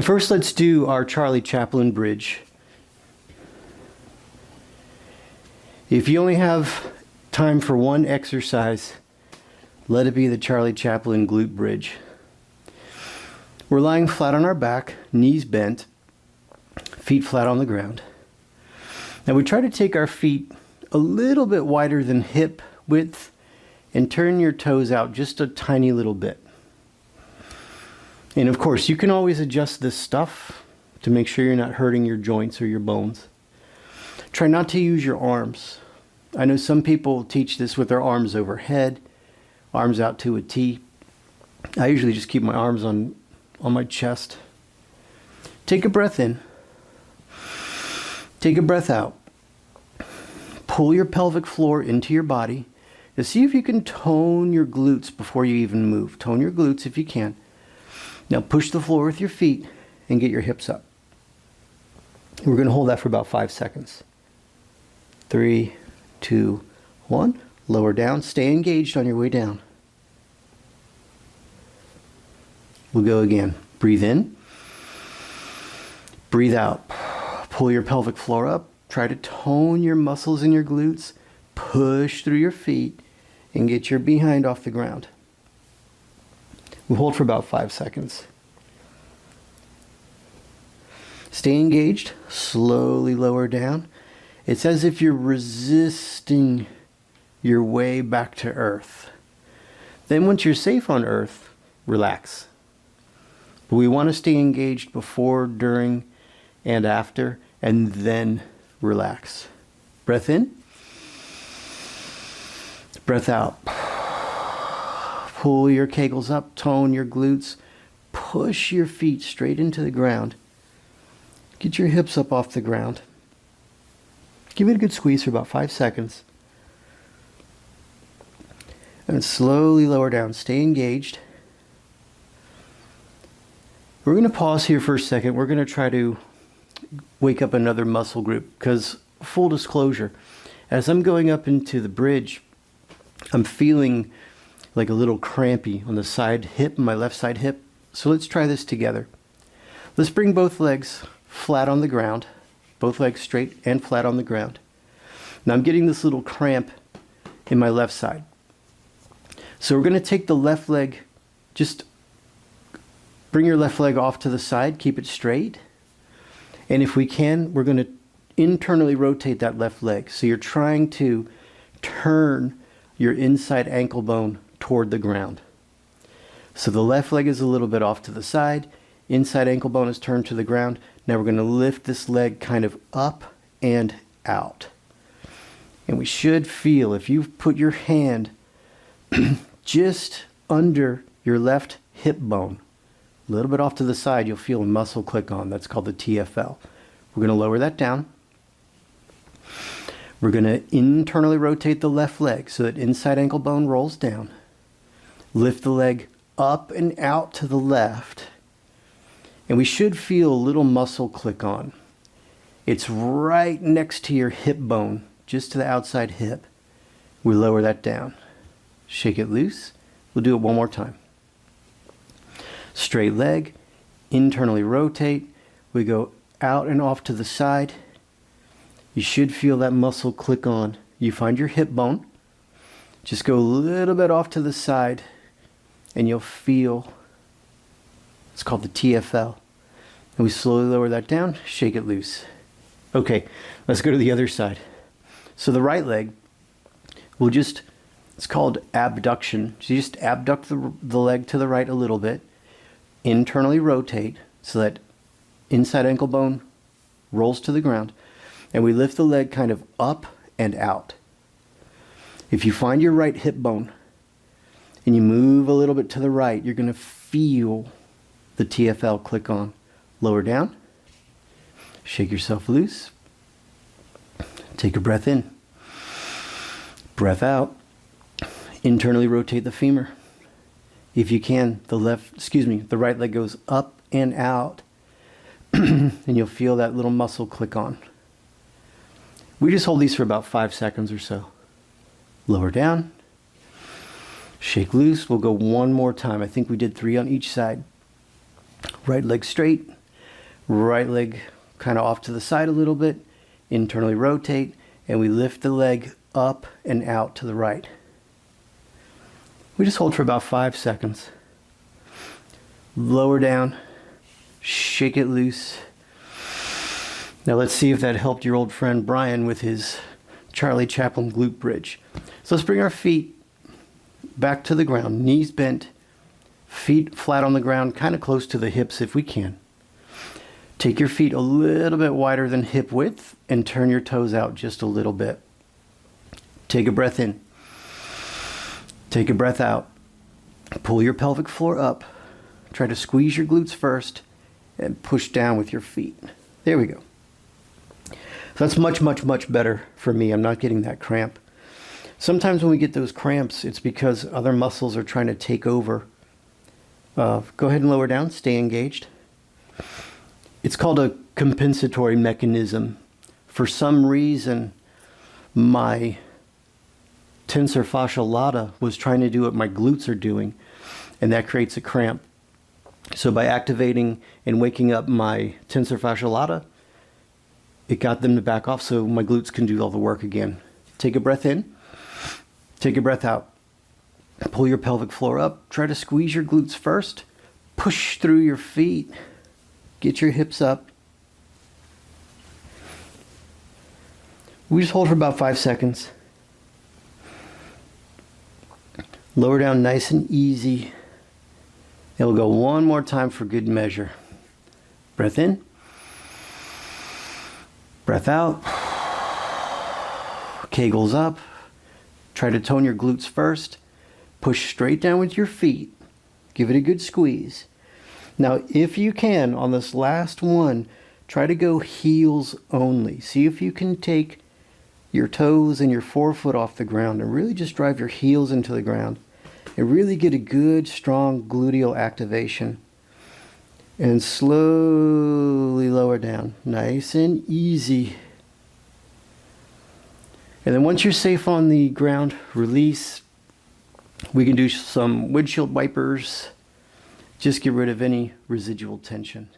And first, let's do our Charlie Chaplin bridge. If you only have time for one exercise, let it be the Charlie Chaplin glute bridge. We're lying flat on our back, knees bent, feet flat on the ground. Now we try to take our feet a little bit wider than hip width and turn your toes out just a tiny little bit. And of course, you can always adjust this stuff to make sure you're not hurting your joints or your bones. Try not to use your arms. I know some people teach this with their arms overhead, arms out to a T. I usually just keep my arms on my chest. Take a breath in. Take a breath out. Pull your pelvic floor into your body to see if you can tone your glutes before you even move. Tone your glutes if you can. Now push the floor with your feet and get your hips up. We're going to hold that for about 5 seconds. 3, 2, 1. Lower down. Stay engaged on your way down. We'll go again. Breathe in. Breathe out. Pull your pelvic floor up. Try to tone your muscles in your glutes. Push through your feet and get your behind off the ground. We'll hold for about 5 seconds. Stay engaged. Slowly lower down. It's as if you're resisting your way back to earth. Then once you're safe on earth, relax. But we want to stay engaged before, during, and after, and then relax. Breath in. Breath out. Pull your kegels up, tone your glutes, push your feet straight into the ground. Get your hips up off the ground. Give it a good squeeze for about 5 seconds. And slowly lower down. Stay engaged. We're going to pause here for a second. We're going to try to wake up another muscle group because, full disclosure, as I'm going up into the bridge, I'm feeling like a little crampy on the side hip, my left side hip. So let's try this together. Let's bring both legs flat on the ground, both legs straight and flat on the ground. Now I'm getting this little cramp in my left side. So we're going to take the left leg, just bring your left leg off to the side, keep it straight. And if we can, we're going to internally rotate that left leg. So you're trying to turn your inside ankle bone toward the ground. So the left leg is a little bit off to the side, inside ankle bone is turned to the ground. Now we're going to lift this leg kind of up and out. And we should feel, if you put your hand just under your left hip bone, a little bit off to the side, you'll feel a muscle click on. That's called the TFL. We're going to lower that down. We're going to internally rotate the left leg so that inside ankle bone rolls down. Lift the leg up and out to the left. And we should feel a little muscle click on. It's right next to your hip bone, just to the outside hip. We lower that down. Shake it loose. We'll do it one more time. Straight leg, internally rotate. We go out and off to the side. You should feel that muscle click on. You find your hip bone. Just go a little bit off to the side and you'll feel, it's called the TFL. And we slowly lower that down, shake it loose. Okay, let's go to the other side. So the right leg, it's called abduction. So you just abduct the leg to the right a little bit, internally rotate so that inside ankle bone rolls to the ground. And we lift the leg kind of up and out. If you find your right hip bone and you move a little bit to the right, you're going to feel the TFL click on. Lower down. Shake yourself loose. Take a breath in. Breath out. Internally rotate the femur. If you can, the right leg goes up and out. And you'll feel that little muscle click on. We just hold these for about 5 seconds or so. Lower down. Shake loose. We'll go one more time. I think we did 3 on each side. Right leg straight. Right leg kind of off to the side a little bit, internally rotate, and we lift the leg up and out to the right. We just hold for about 5 seconds. Lower down, shake it loose. Now let's see if that helped your old friend Brian with his Charlie Chaplin glute bridge. So let's bring our feet back to the ground, knees bent, feet flat on the ground, kind of close to the hips if we can. Take your feet a little bit wider than hip width and turn your toes out just a little bit. Take a breath in. Take a breath out. Pull your pelvic floor up. Try to squeeze your glutes first and push down with your feet. There we go. So that's much, much, much better for me. I'm not getting that cramp. Sometimes when we get those cramps, it's because other muscles are trying to take over. Go ahead and lower down. Stay engaged. It's called a compensatory mechanism. For some reason, my tensor fascia lata was trying to do what my glutes are doing, and that creates a cramp. So by activating and waking up my tensor fascia lata, it got them to back off so my glutes can do all the work again. Take a breath in. Take a breath out. Pull your pelvic floor up. Try to squeeze your glutes first. Push through your feet. Get your hips up. We just hold for about 5 seconds. Lower down nice and easy. And we'll go one more time for good measure. Breath in. Breath out. Kegels up. Try to tone your glutes first. Push straight down with your feet. Give it a good squeeze. Now, if you can, on this last one, try to go heels only. See if you can take your toes and your forefoot off the ground and really just drive your heels into the ground and really get a good, strong gluteal activation. And slowly lower down, nice and easy. And then once you're safe on the ground, release. We can do some windshield wipers. Just get rid of any residual tension.